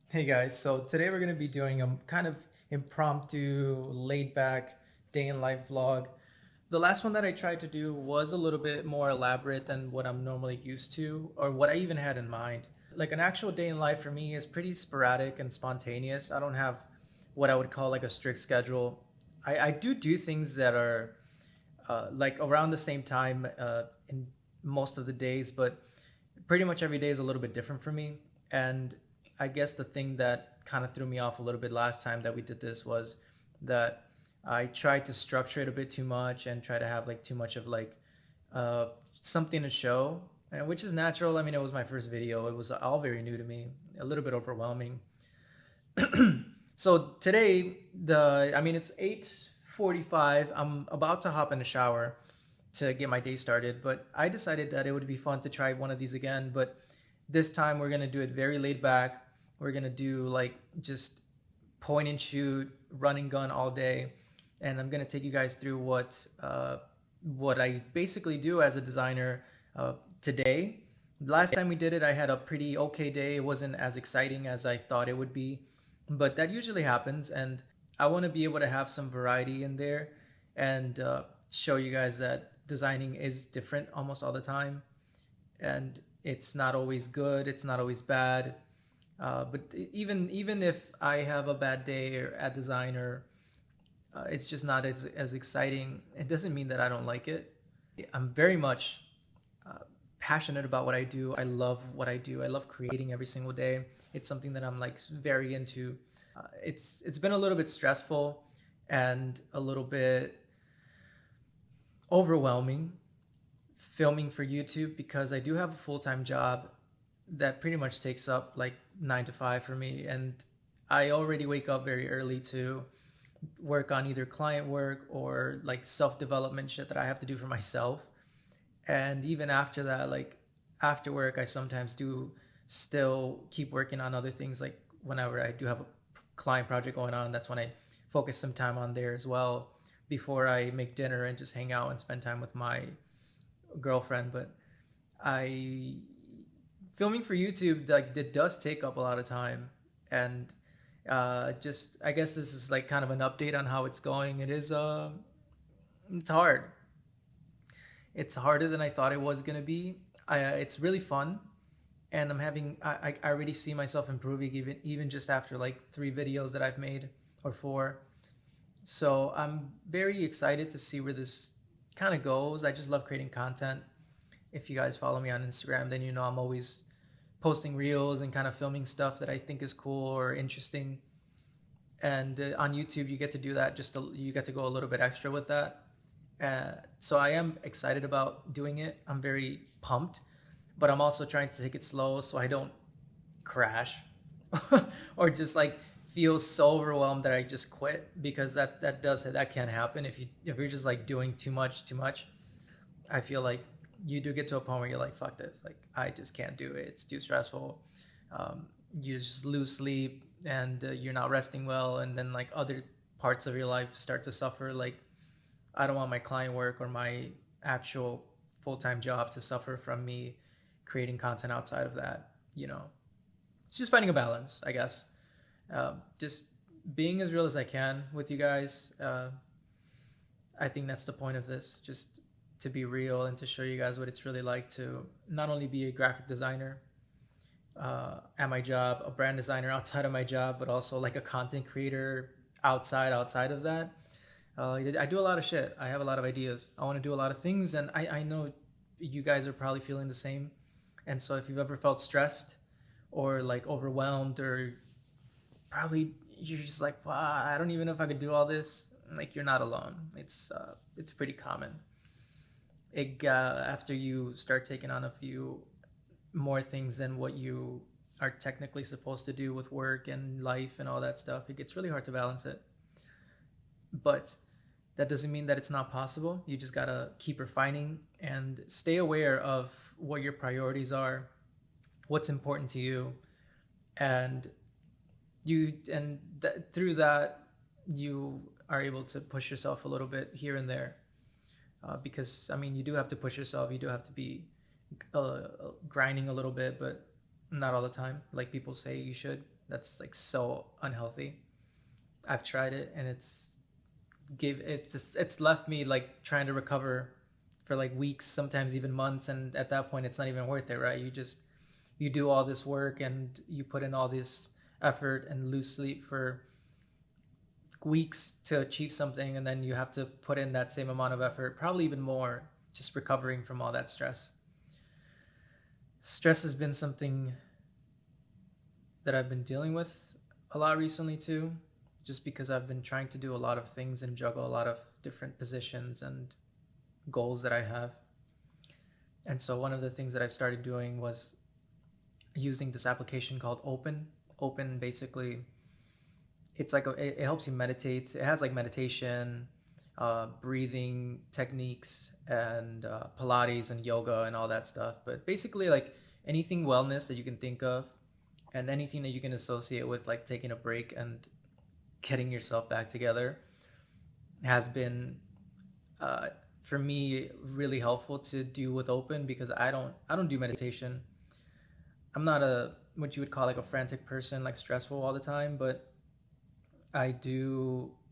Hey guys, so today we're going to be doing a kind of impromptu, laid back day in life vlog. The last one that I tried to do was a little bit more elaborate than what I'm normally used to, or what I even had in mind. Like an actual day in life for me is pretty sporadic and spontaneous. I don't have what I would call like a strict schedule. I do things that are like around the same time in most of the days, but pretty much every day is a little bit different for me. And I guess the thing that kind of threw me off a little bit last time that we did this was that I tried to structure it a bit too much and try to have like too much of like something to show, and which is natural. I mean, it was my first video. It was all very new to me, a little bit overwhelming. So today, it's 8:45. I'm about to hop in the shower to get my day started, but I decided that it would be fun to try one of these again. But this time we're gonna do it very laid back. We're gonna do like just point and shoot, run and gun all day, and I'm gonna take you guys through what I basically do as a designer today. Last time we did it, I had a pretty okay day. It wasn't as exciting as I thought it would be, but that usually happens, and I want to be able to have some variety in there and show you guys that designing is different almost all the time, and it's not always good, it's not always bad. But even if I have a bad day or at design, or it's just not as exciting, it doesn't mean that I don't like it. I'm very much uh, passionate about what I do. I love what I do. I love creating every single day. It's something that I'm like very into. It's been a little bit stressful and a little bit overwhelming filming for YouTube because I do have a full-time job that pretty much takes up like 9 to 5 for me, and I already wake up very early to work on either client work or like self-development shit that I have to do for myself. And even after that, like after work, I sometimes do still keep working on other things. Like whenever I do have a client project going on, that's when I focus some time on there as well before I make dinner and just hang out and spend time with my girlfriend. But I filming for YouTube, like it does take up a lot of time, and just I guess this is like kind of an update on how it's going. It's hard. It's harder than I thought it was gonna be. It's really fun, and I already see myself improving even just after like 3 videos that I've made, or 4. So I'm very excited to see where this kind of goes. I just love creating content. If you guys follow me on Instagram, then you know I'm always posting reels and kind of filming stuff that I think is cool or interesting. And on YouTube, you get to do that. You get to go a little bit extra with that. So I am excited about doing it. I'm very pumped, but I'm also trying to take it slow so I don't crash or just like feel so overwhelmed that I just quit, because that can happen if you're just like doing too much. I feel like you do get to a point where you're like, fuck this, like I just can't do it. It's too stressful. You just lose sleep, and you're not resting well, and then like other parts of your life start to suffer. Like I don't want my client work or my actual full-time job to suffer from me creating content outside of that. It's just finding a balance, I guess. Just being as real as I can with you guys. I think that's the point of this, just to be real and to show you guys what it's really like to not only be a graphic designer at my job, a brand designer outside of my job, but also like a content creator outside of that. I do a lot of shit. I have a lot of ideas. I want to do a lot of things, and I know you guys are probably feeling the same. And so if you've ever felt stressed or like overwhelmed, or probably you're just like, wow, I don't even know if I could do all this. Like you're not alone. It's pretty common. After you start taking on a few more things than what you are technically supposed to do with work and life and all that stuff, it gets really hard to balance it. But that doesn't mean that it's not possible. You just gotta keep refining and stay aware of what your priorities are, what's important to you, and through that you are able to push yourself a little bit here and there, because I mean you do have to push yourself. You do have to be grinding a little bit, but not all the time like people say you should. That's like so unhealthy. I've tried it, and it's left me like trying to recover for like weeks, sometimes even months, and at that point it's not even worth it, right? You do all this work and you put in all this effort and lose sleep for weeks to achieve something, and then you have to put in that same amount of effort, probably even more, just recovering from all that stress. Stress has been something that I've been dealing with a lot recently too, just because I've been trying to do a lot of things and juggle a lot of different positions and goals that I have. And so one of the things that I've started doing was using this application called Open. Open basically, it helps you meditate. It has like meditation, breathing techniques, and Pilates and yoga and all that stuff. But basically, like anything wellness that you can think of, and anything that you can associate with like taking a break and getting yourself back together, has been uh, for me really helpful to do with Open, because I don't do meditation. I'm not a what you would call like a frantic person, like stressful all the time, but I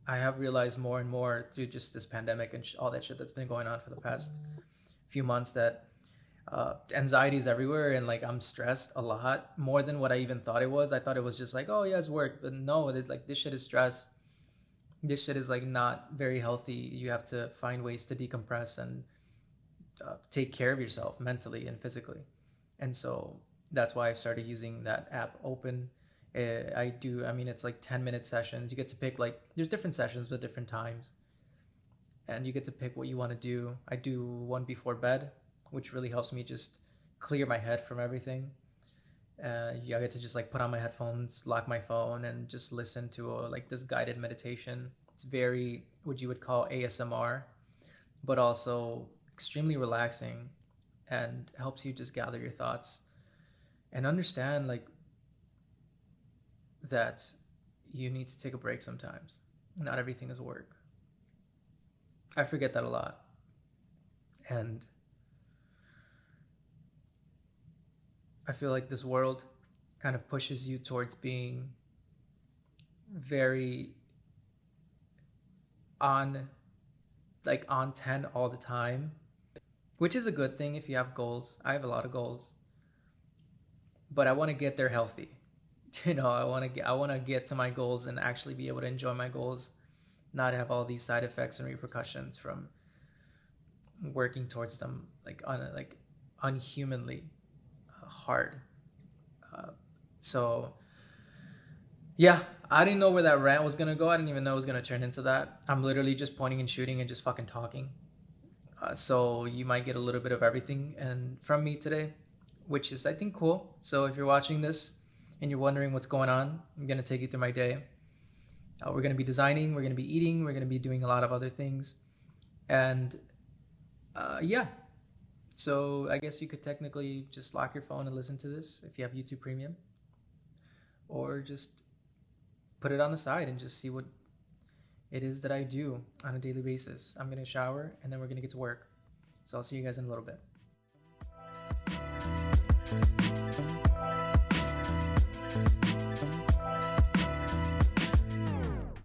have realized more and more through just this pandemic and all that shit that's been going on for the past few months that anxiety is everywhere, and like I'm stressed a lot more than what I even thought it was. I thought it was just like, oh yeah, it's work, but no, it's like this shit is stress. This shit is like not very healthy. You have to find ways to decompress and take care of yourself mentally and physically. And so that's why I've started using that app Open. I mean, it's like 10-minute sessions. You get to pick, like, there's different sessions with different times, and you get to pick what you want to do. I do one before bed, which really helps me just clear my head from everything. Yeah, I get to just like put on my headphones, lock my phone, and just listen to like this guided meditation. It's very what you would call ASMR, but also extremely relaxing, and helps you just gather your thoughts and understand like that you need to take a break sometimes. Not everything is work. I forget that a lot. And I feel like this world kind of pushes you towards being very on on 10 all the time, which is a good thing if you have goals. I have a lot of goals, but I want to get there healthy. I want to get to my goals and actually be able to enjoy my goals, not have all these side effects and repercussions from working towards them like unhumanly hard. Uh, so yeah, I didn't know where that rant was gonna go. I didn't even know it was gonna turn into that. I'm literally just pointing and shooting and just fucking talking. So you might get a little bit of everything and from me today, which is I think cool. So if you're watching this and you're wondering what's going on, I'm gonna take you through my day. We're gonna be designing, we're gonna be eating, we're gonna be doing a lot of other things, and yeah. So I guess you could technically just lock your phone and listen to this if you have YouTube Premium, or just put it on the side and just see what it is that I do on a daily basis. I'm gonna shower and then we're gonna get to work. So I'll see you guys in a little bit.